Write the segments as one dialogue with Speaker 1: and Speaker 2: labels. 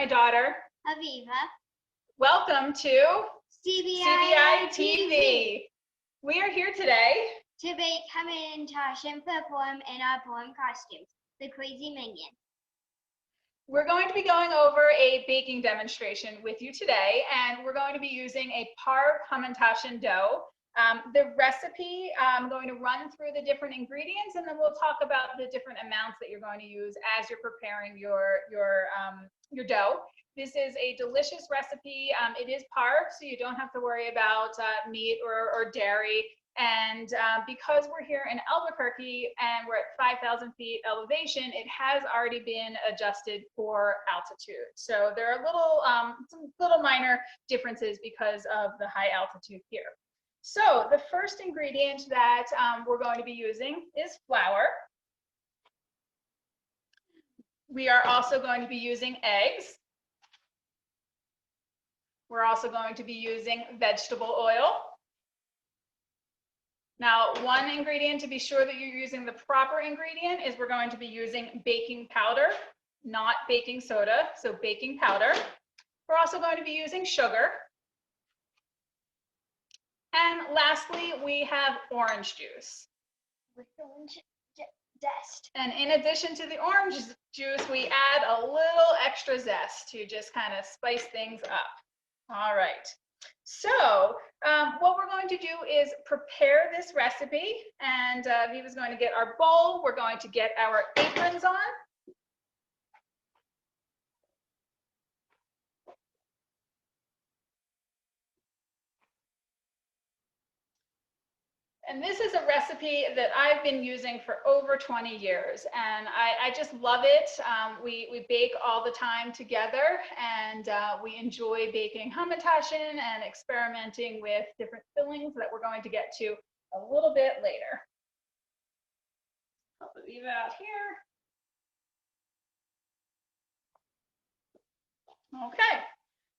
Speaker 1: daughter,
Speaker 2: Aviva.
Speaker 1: Welcome to
Speaker 2: CBI-TV.
Speaker 1: We are here today
Speaker 2: To bake Hamantaschen for Purim in our Purim costumes, the Crazy Minion.
Speaker 1: We're going to be going over a baking demonstration with you today, and we're going to be using a Purim Hamantaschen dough. The recipe, I'm going to run through the different ingredients, and then we'll talk about the different amounts that you're going to use as you're preparing your dough. This is a delicious recipe. It is Purim, so you don't have to worry about meat or dairy. And because we're here in Albuquerque and we're at 5,000 feet elevation, it has already been adjusted for altitude. So there are some little minor differences because of the high altitude here. So the first ingredient that we're going to be using is flour. We are also going to be using eggs. We're also going to be using vegetable oil. Now, one ingredient to be sure that you're using the proper ingredient is we're going to be using baking powder, not baking soda, so baking powder. We're also going to be using sugar. And lastly, we have orange juice.
Speaker 2: With orange zest.
Speaker 1: And in addition to the orange juice, we add a little extra zest to just kind of spice things up. All right. So what we're going to do is prepare this recipe, and Aviva's going to get our bowl. We're going to get our aprons on. And this is a recipe that I've been using for over 20 years, and I just love it. We bake all the time together, and we enjoy baking Hamantaschen and experimenting with different fillings that we're going to get to a little bit later. I'll leave it out here. Okay,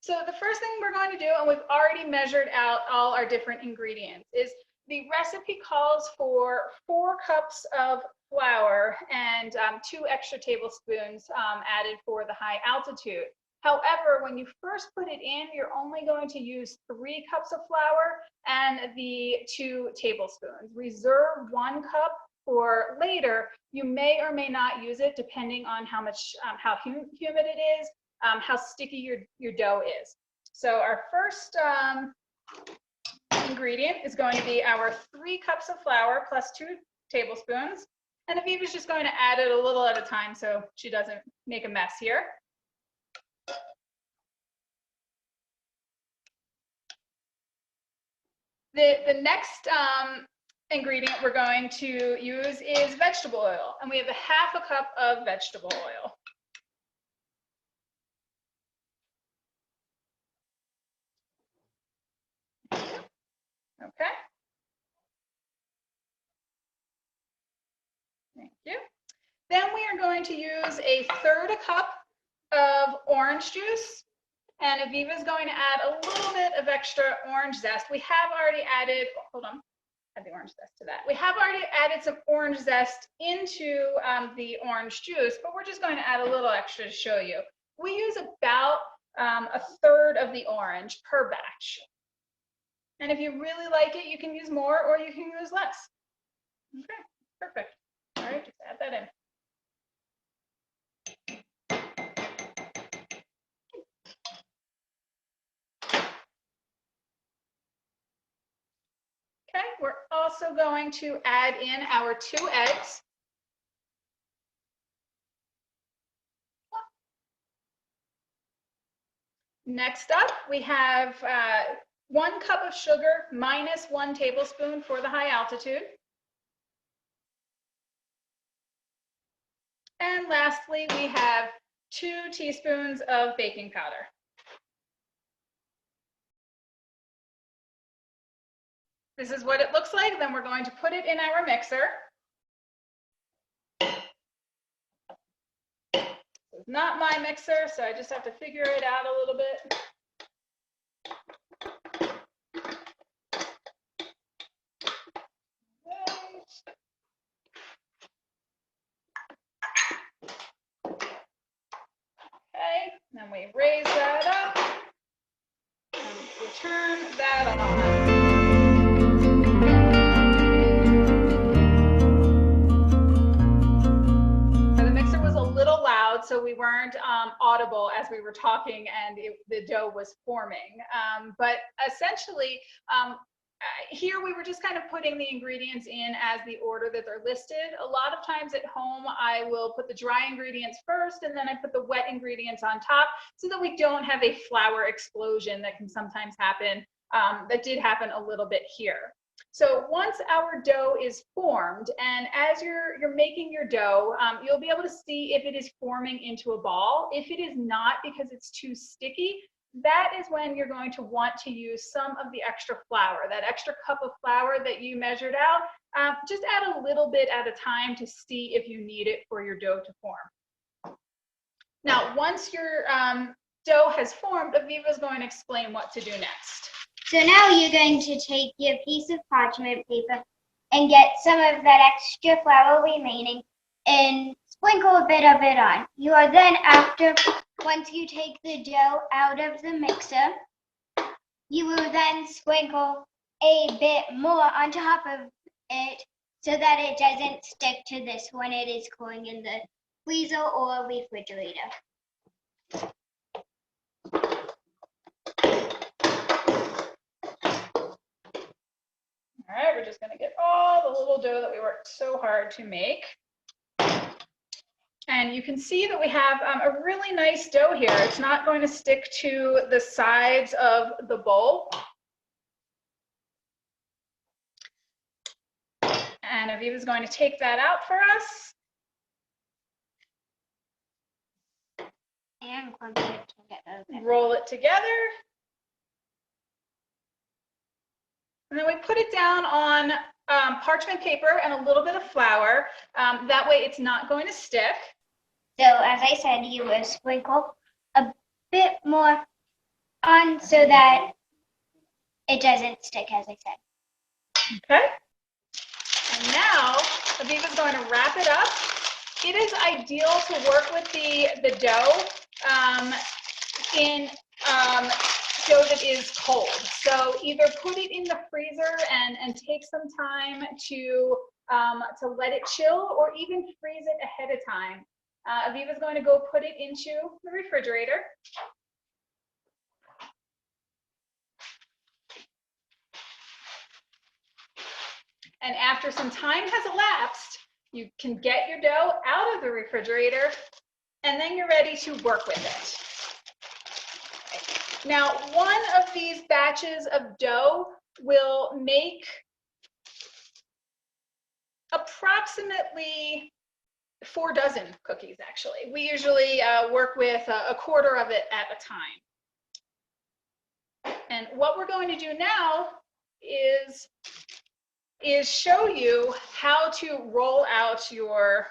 Speaker 1: so the first thing we're going to do, and we've already measured out all our different ingredients, is the recipe calls for 4 cups of flour and 2 extra tablespoons added for the high altitude. However, when you first put it in, you're only going to use 3 cups of flour and the 2 tablespoons. Reserve 1 cup for later. You may or may not use it depending on how humid it is, how sticky your dough is. So our first ingredient is going to be our 3 cups of flour plus 2 tablespoons. And Aviva's just going to add it a little at a time so she doesn't make a mess here. The next ingredient we're going to use is vegetable oil. And we have 1/2 cup of vegetable oil. Okay. Thank you. Then we are going to use 1/3 cup of orange juice. And Aviva's going to add a little bit of extra orange zest. We have already added, hold on, add the orange zest to that. We have already added some orange zest into the orange juice, but we're just going to add a little extra to show you. We use about 1/3 of the orange per batch. And if you really like it, you can use more or you can use less. Okay, perfect. All right, just add that in. Okay, we're also going to add in our 2 eggs. Next up, we have 1 cup of sugar minus 1 tablespoon for the high altitude. And lastly, we have 2 teaspoons of baking powder. This is what it looks like. Then we're going to put it in our mixer. It's not my mixer, so I just have to figure it out a little bit. Okay, then we we raise that up and we turn that on. The mixer was a little loud, so we weren't audible as we were talking and the dough was forming. But essentially, here we were just kind of putting the ingredients in as the order that they're listed. A lot of times at home, I will put the dry ingredients first and then I put the wet ingredients on top so that we don't have a flour explosion that can sometimes happen. That did happen a little bit here. So once our dough is formed, and as you're making your dough, you'll be able to see if it is forming into a ball. If it is not, because it's too sticky, that is when you're going to want to use some of the extra flour, that extra cup of flour that you measured out. Just add a little bit at a time to see if you need it for your dough to form. Now, once your dough has formed, Aviva is going to explain what to do next.
Speaker 2: So now you're going to take your piece of parchment paper and get some of that extra flour remaining and sprinkle a bit of it on. You are then, once you take the dough out of the mixer, you will then sprinkle a bit more on top of it so that it doesn't stick to this when it is cooling in the freezer or refrigerator.
Speaker 1: All right, we're just going to get all the little dough that we worked so hard to make. And you can see that we have a really nice dough here. It's not going to stick to the sides of the bowl. And Aviva's going to take that out for us.
Speaker 2: And clump it together.
Speaker 1: Roll it together. And then we put it down on parchment paper and a little bit of flour. That way it's not going to stick.
Speaker 2: So as I said, you will sprinkle a bit more on so that it doesn't stick, as I said.
Speaker 1: Okay. And now Aviva's going to wrap it up. It is ideal to work with the dough in dough that is cold. So either put it in the freezer and take some time to let it chill, or even freeze it ahead of time. Aviva's going to go put it into the refrigerator. And after some time has elapsed, you can get your dough out of the refrigerator, and then you're ready to work with it. Now, one of these batches of dough will make approximately 4 dozen cookies, actually. We usually work with a quarter of it at a time. And what we're going to do now is show you how to roll out your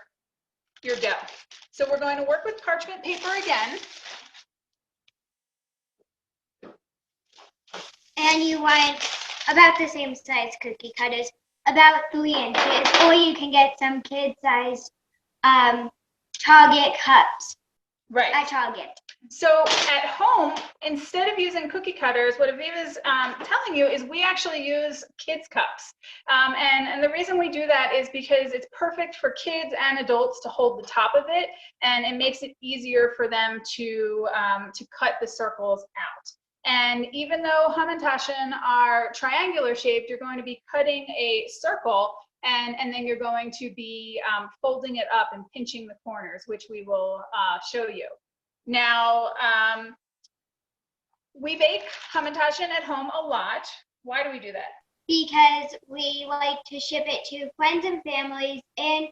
Speaker 1: dough. So we're going to work with parchment paper again.
Speaker 2: And you want about the same size cookie cutters, about 3 inches, or you can get some kid-sized Target cups.
Speaker 1: Right.
Speaker 2: At Target.
Speaker 1: So at home, instead of using cookie cutters, what Aviva's telling you is we actually use kids' cups. And the reason we do that is because it's perfect for kids and adults to hold the top of it, and it makes it easier for them to cut the circles out. And even though Hamantaschen are triangular shaped, you're going to be cutting a circle, and then you're going to be folding it up and pinching the corners, which we will show you. Now, we bake Hamantaschen at home a lot. Why do we do that?
Speaker 2: Because we like to ship it to friends and families, and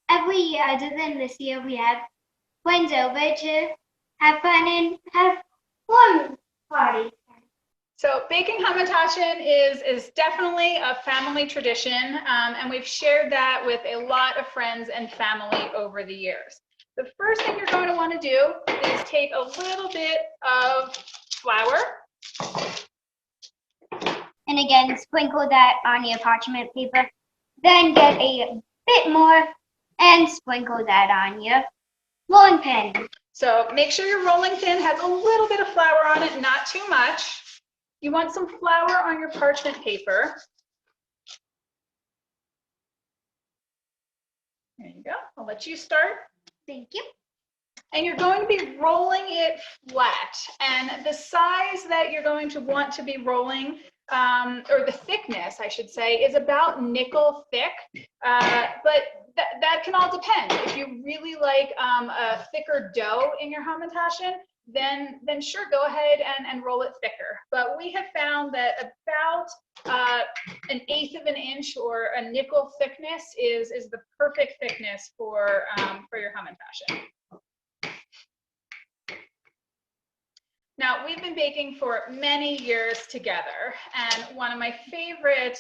Speaker 2: every year, other than this year, we have friends over to have fun and have fun parties.
Speaker 1: So baking Hamantaschen is definitely a family tradition, and we've shared that with a lot of friends and family over the years. The first thing you're going to want to do is take a little bit of flour.
Speaker 2: And again, sprinkle that on your parchment paper. Then get a bit more and sprinkle that on your rolling pin.
Speaker 1: So make sure your rolling pin has a little bit of flour on it, not too much. You want some flour on your parchment paper. There you go. I'll let you start.
Speaker 2: Thank you.
Speaker 1: And you're going to be rolling it flat. And the size that you're going to want to be rolling, or the thickness, I should say, is about nickel thick. But that can all depend. If you really like a thicker dough in your Hamantaschen, then sure, go ahead and roll it thicker. But we have found that about 1/8 of an inch or a nickel thickness is the perfect thickness for your Hamantaschen. Now, we've been baking for many years together, and one of my favorite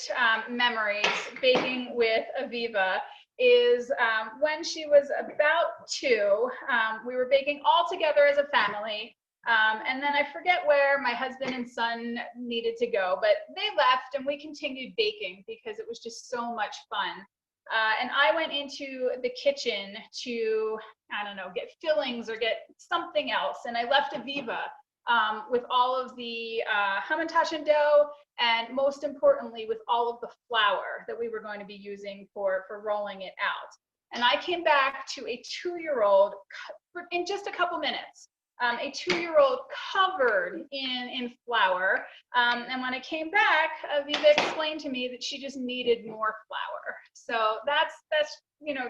Speaker 1: memories baking with Aviva is when she was about 2. We were baking all together as a family, and then I forget where my husband and son needed to go, but they left and we continued baking because it was just so much fun. And I went into the kitchen to, I don't know, get fillings or get something else, and I left Aviva with all of the Hamantaschen dough, and most importantly, with all of the flour that we were going to be using for rolling it out. And I came back to a 2-year-old in just a couple minutes, a 2-year-old covered in flour. And when I came back, Aviva explained to me that she just needed more flour. So that's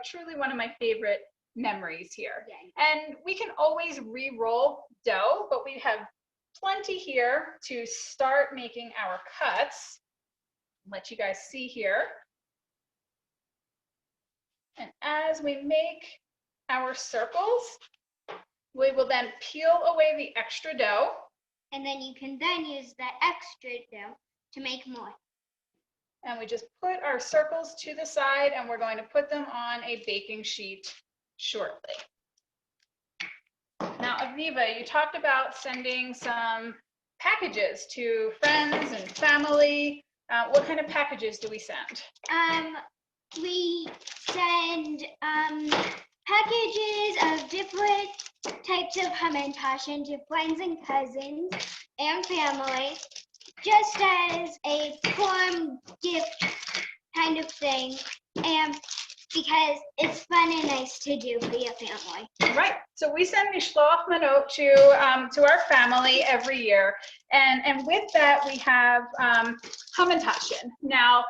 Speaker 1: truly one of my favorite memories here. And we can always re-roll dough, but we have plenty here to start making our cuts. Let you guys see here. And as we make our circles, we will then peel away the extra dough.
Speaker 2: And then you can then use that extra dough to make more.
Speaker 1: And we just put our circles to the side, and we're going to put them on a baking sheet shortly. Now, Aviva, you talked about sending some packages to friends and family. What kind of packages do we send?
Speaker 2: We send packages of different types of Hamantaschen to friends and cousins and family, just as a warm gift kind of thing, and because it's fun and nice to do for your family.
Speaker 1: Right. So we send Mishloach Manot to our family every year, and with that we have Hamantaschen. Now,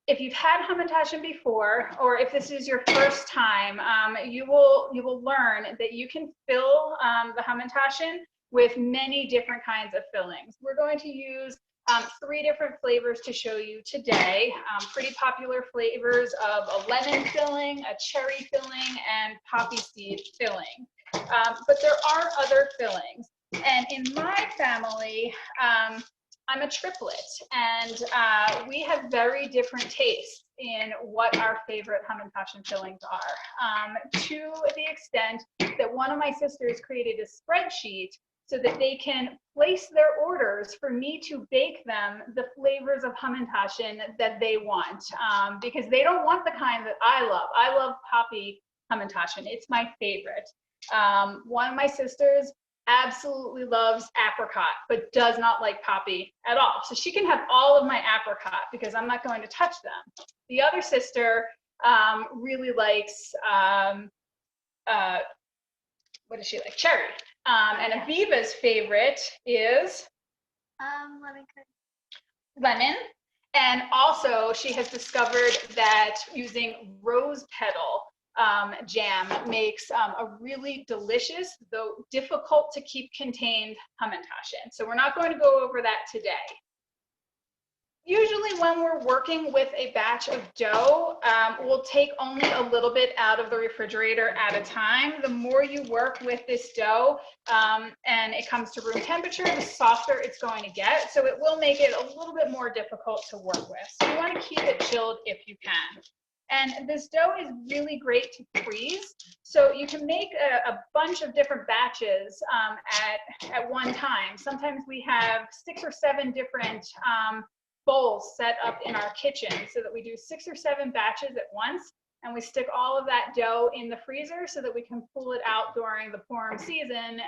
Speaker 1: if you've had Hamantaschen before, or if this is your first time, you will learn that you can fill the Hamantaschen with many different kinds of fillings. We're going to use 3 different flavors to show you today. Pretty popular flavors of a lemon filling, a cherry filling, and poppy seed filling. But there are other fillings. And in my family, I'm a triplet, and we have very different tastes in what our favorite Hamantaschen fillings are, to the extent that one of my sisters created a spreadsheet so that they can place their orders for me to bake them the flavors of Hamantaschen that they want, because they don't want the kind that I love. I love poppy Hamantaschen. It's my favorite. One of my sisters absolutely loves apricot, but does not like poppy at all. So she can have all of my apricot because I'm not going to touch them. The other sister really likes, what does she like? Cherry. And Aviva's favorite is lemon. And also she has discovered that using rose petal jam makes a really delicious, though difficult to keep contained Hamantaschen. So we're not going to go over that today. Usually when we're working with a batch of dough, we'll take only a little bit out of the refrigerator at a time. The more you work with this dough and it comes to room temperature, the softer it's going to get. So it will make it a little bit more difficult to work with. So you want to keep it chilled if you can. And this dough is really great to freeze. So you can make a bunch of different batches at one time. Sometimes we have 6 or 7 different bowls set up in our kitchen so that we do 6 or 7 batches at once. and we stick all of that dough in the freezer so that we can pull it out during the Purim season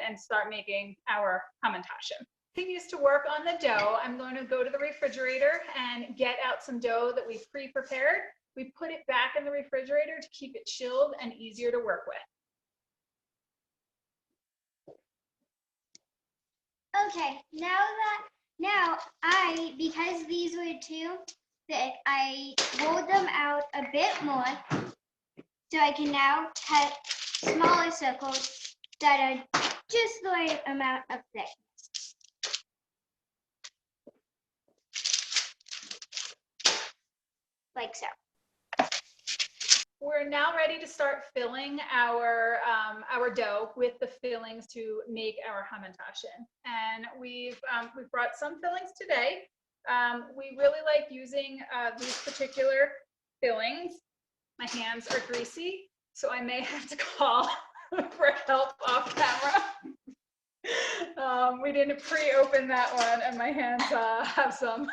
Speaker 1: and start making our Hamantaschen. Continues to work on the dough. I'm going to go to the refrigerator and get out some dough that we've pre-prepared. We put it back in the refrigerator to keep it chilled and easier to work with.
Speaker 2: Okay, because these were too thick, I rolled them out a bit more, so I can now cut smaller circles that are just the right amount of thickness. Like so.
Speaker 1: We're now ready to start filling our dough with the fillings to make our Hamantaschen. And we've brought some fillings today. We really like using these particular fillings. My hands are greasy, so I may have to call for help off camera. We didn't pre-open that one, and my hands have some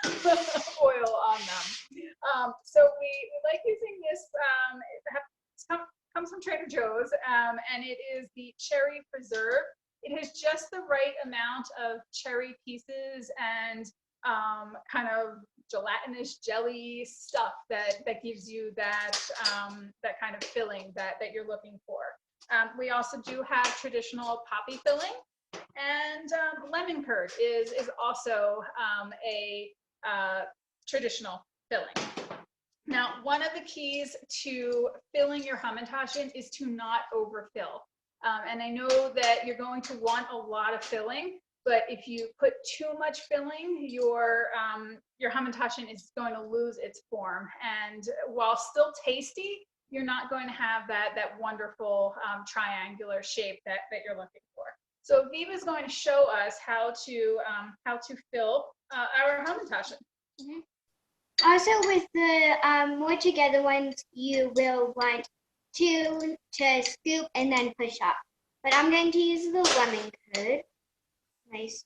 Speaker 1: oil on them. So we like using this. It comes from Trader Joe's, and it is the cherry preserve. It has just the right amount of cherry pieces and kind of gelatinous jelly stuff that gives you that kind of filling that you're looking for. We also do have traditional poppy filling. And lemon curd is also a traditional filling. Now, one of the keys to filling your Hamantaschen is to not overfill. And I know that you're going to want a lot of filling, but if you put too much filling, your Hamantaschen is going to lose its form. And while still tasty, you're not going to have that wonderful triangular shape that you're looking for. So Aviva is going to show us how to fill our Hamantaschen.
Speaker 2: Mm-hmm. Also, with the more together ones, you will want to scoop and then push up. But I'm going to use the lemon curd. Nice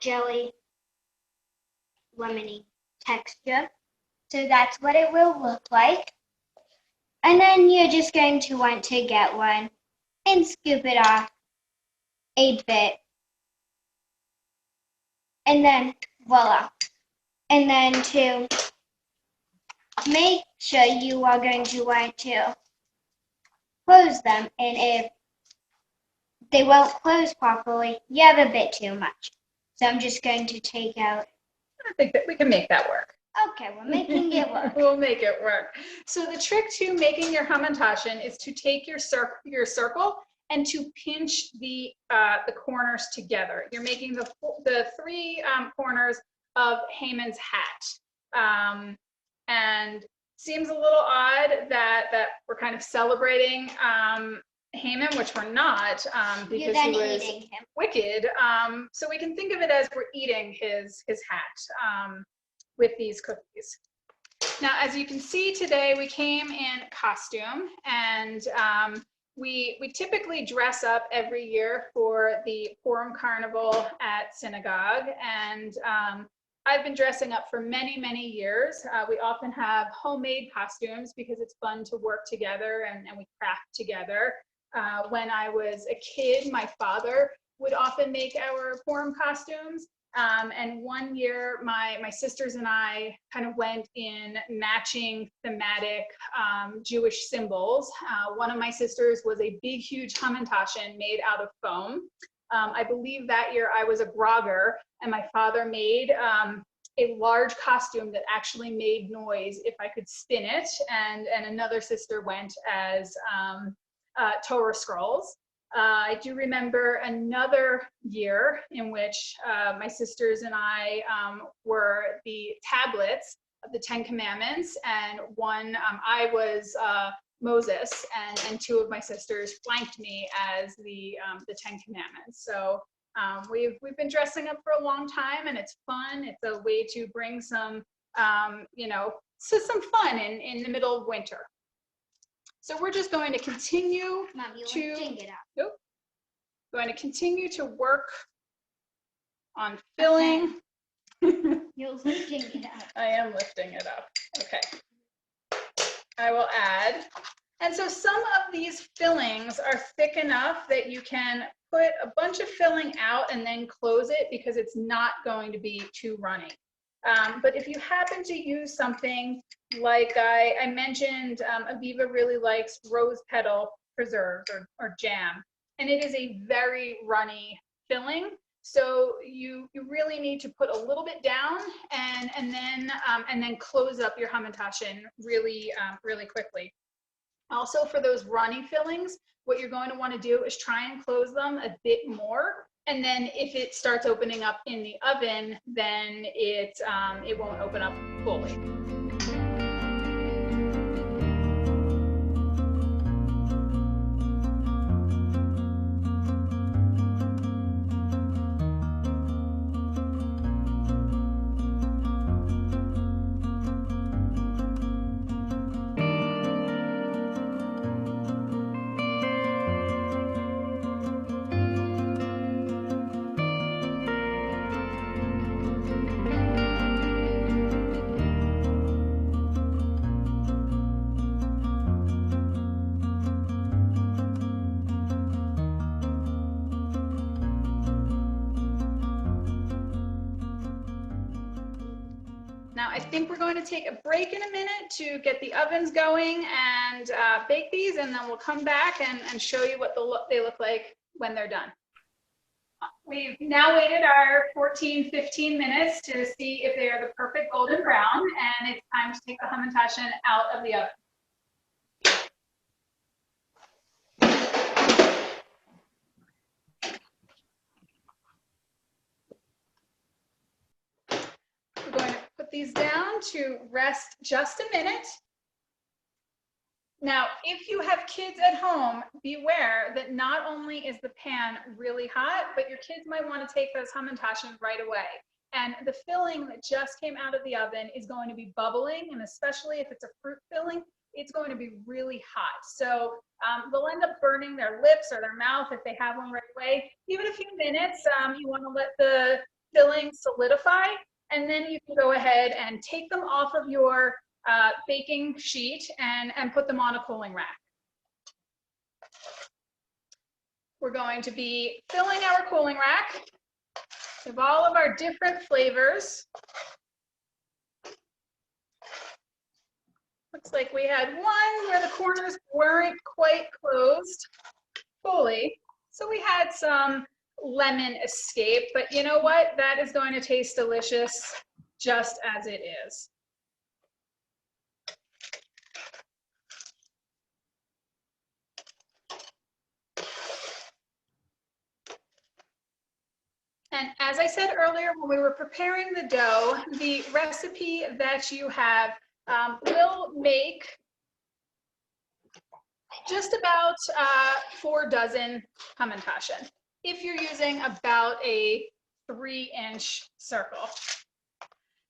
Speaker 2: jelly, lemony texture. So that's what it will look like. And then you're just going to want to get one and scoop it off a bit. And then voila. And then to make sure, you are going to want to close them. And if they won't close properly, you have a bit too much. So I'm just going to take out.
Speaker 1: I think that we can make that work.
Speaker 2: Okay, we're making it work.
Speaker 1: We'll make it work. So the trick to making your Hamantaschen is to take your circle and to pinch the corners together. You're making the three corners of Haman's hat. And seems a little odd that we're kind of celebrating Haman, which we're not, because he was wicked. So we can think of it as we're eating his hat with these cookies. Now, as you can see today, we came in costume, and we typically dress up every year for the Purim Carnival at synagogue, and I've been dressing up for many, many years. We often have homemade costumes because it's fun to work together and we craft together. When I was a kid, my father would often make our Purim costumes. And one year, my sisters and I kind of went in matching thematic Jewish symbols. One of my sisters was a big, huge Hamantaschen made out of foam. I believe that year I was a grogger, and my father made a large costume that actually made noise if I could spin it. And another sister went as Torah scrolls. I do remember another year in which my sisters and I were the tablets of the Ten Commandments, and one I was Moses, and two of my sisters flanked me as the Ten Commandments. So we've been dressing up for a long time, and it's fun. It's a way to bring some some fun in the middle of winter. So we're just going to continue going to continue to work on filling
Speaker 2: You're lifting it up.
Speaker 1: I am lifting it up. Okay. I will add. And so some of these fillings are thick enough that you can put a bunch of filling out and then close it because it's not going to be too runny. But if you happen to use something like I mentioned, Aviva really likes rose petal preserves or jam, and it is a very runny filling. So you really need to put a little bit down and then close up your Hamantaschen really quickly. Also, for those runny fillings, what you're going to want to do is try and close them a bit more. And then if it starts opening up in the oven, then it won't open up fully. Now I think we're going to take a break in a minute to get the ovens going and bake these, and then we'll come back and show you what they look like when they're done. We've now waited our 14-15 minutes to see if they are the perfect golden brown, and it's time to take the Hamantaschen out of the oven. We're going to put these down to rest just a minute. Now, if you have kids at home, beware that not only is the pan really hot, but your kids might want to take those Hamantaschen right away. And the filling that just came out of the oven is going to be bubbling, and especially if it's a fruit filling, it's going to be really hot. So they'll end up burning their lips or their mouth if they have one right away. Give it a few minutes. You want to let the filling solidify, and then you can go ahead and take them off of your baking sheet and put them on a cooling rack. We're going to be filling our cooling rack with all of our different flavors. Looks like we had one where the corners weren't quite closed fully. So we had some lemon escape, but you know what? That is going to taste delicious just as it is. And as I said earlier, when we were preparing the dough, the recipe that you have will make just about 4 dozen Hamantaschen if you're using about a 3-inch circle.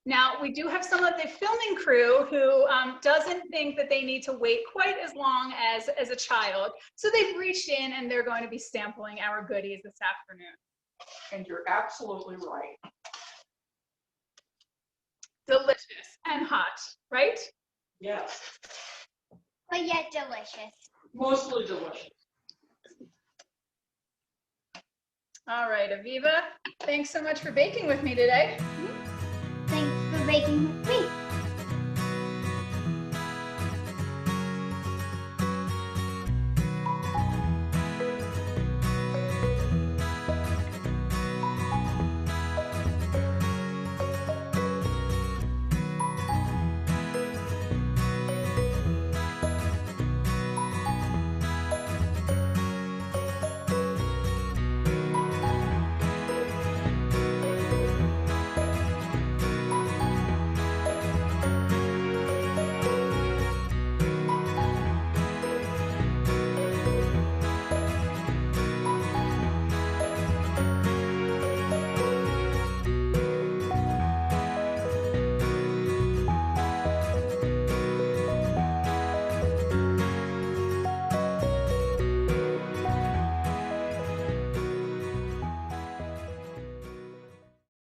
Speaker 1: Now, we do have some of the filming crew who doesn't think that they need to wait quite as long as a child. So they've reached in and they're going to be sampling our goodies this afternoon.
Speaker 3: And you're absolutely right.
Speaker 1: Delicious and hot, right?
Speaker 3: Yes.
Speaker 2: But yet delicious.
Speaker 3: Mostly delicious.
Speaker 1: All right, Aviva, thanks so much for baking with me today.
Speaker 2: Thanks for baking with